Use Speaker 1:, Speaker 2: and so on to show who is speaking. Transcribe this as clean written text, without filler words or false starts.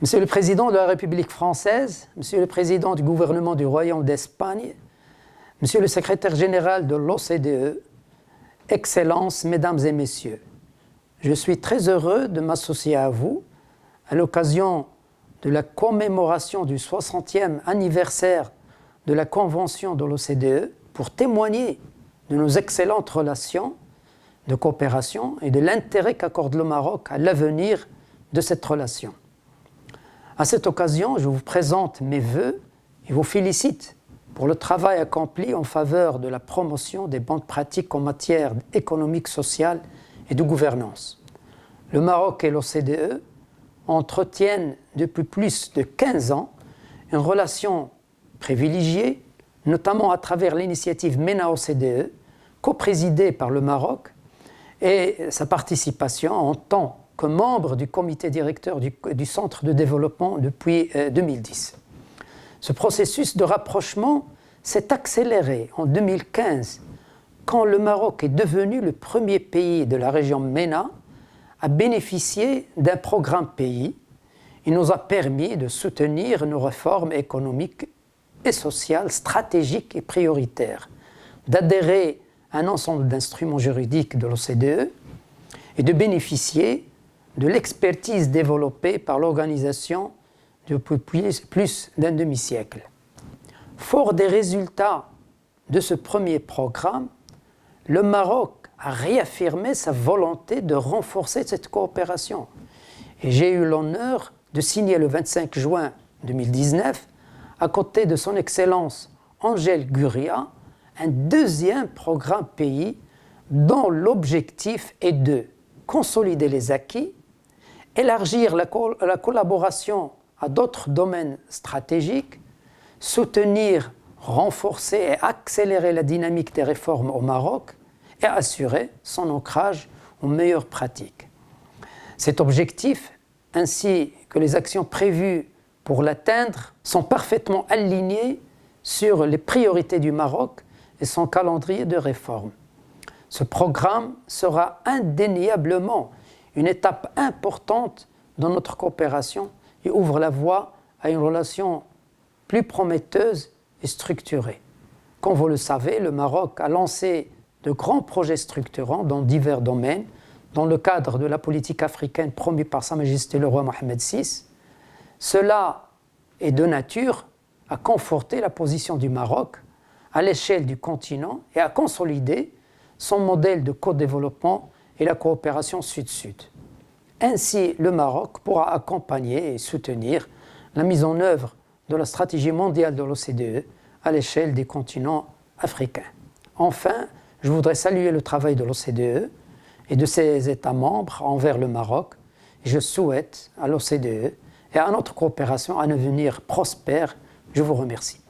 Speaker 1: Monsieur le Président de la République française, Monsieur le Président du gouvernement du Royaume d'Espagne, Monsieur le Secrétaire général de l'OCDE, Excellences, Mesdames et Messieurs, je suis très heureux de m'associer à vous à l'occasion de la commémoration du 60e anniversaire de la Convention de l'OCDE pour témoigner de nos excellentes relations de coopération et de l'intérêt qu'accorde le Maroc à l'avenir de cette relation. À cette occasion, je vous présente mes vœux et vous félicite pour le travail accompli en faveur de la promotion des bonnes pratiques en matière économique, sociale et de gouvernance. Le Maroc et l'OCDE entretiennent depuis plus de 15 ans une relation privilégiée, notamment à travers l'initiative MENA-OCDE, coprésidée par le Maroc, et sa participation en tant que membre du comité directeur du Centre de développement depuis 2010. Ce processus de rapprochement s'est accéléré en 2015 quand le Maroc est devenu le premier pays de la région MENA à bénéficier d'un programme pays. Il nous a permis de soutenir nos réformes économiques et sociales stratégiques et prioritaires, d'adhérer à un ensemble d'instruments juridiques de l'OCDE et de bénéficier de l'expertise développée par l'organisation depuis plus d'un demi-siècle. Fort des résultats de ce premier programme, le Maroc a réaffirmé sa volonté de renforcer cette coopération. Et j'ai eu l'honneur de signer le 25 juin 2019, à côté de son Excellence Angel Gurria, un deuxième programme pays dont l'objectif est de consolider les acquis, élargir la collaboration à d'autres domaines stratégiques, soutenir, renforcer et accélérer la dynamique des réformes au Maroc et assurer son ancrage aux meilleures pratiques. Cet objectif, ainsi que les actions prévues pour l'atteindre, sont parfaitement alignés sur les priorités du Maroc et son calendrier de réforme. Ce programme sera indéniablement une étape importante dans notre coopération et ouvre la voie à une relation plus prometteuse et structurée. Comme vous le savez, le Maroc a lancé de grands projets structurants dans divers domaines, dans le cadre de la politique africaine promue par Sa Majesté le roi Mohamed VI. Cela est de nature à conforter la position du Maroc à l'échelle du continent et à consolider son modèle de co-développement et la coopération sud-sud. Ainsi, le Maroc pourra accompagner et soutenir la mise en œuvre de la stratégie mondiale de l'OCDE à l'échelle des continents africains. Enfin, je voudrais saluer le travail de l'OCDE et de ses États membres envers le Maroc. Je souhaite à l'OCDE et à notre coopération un avenir prospère. Je vous remercie.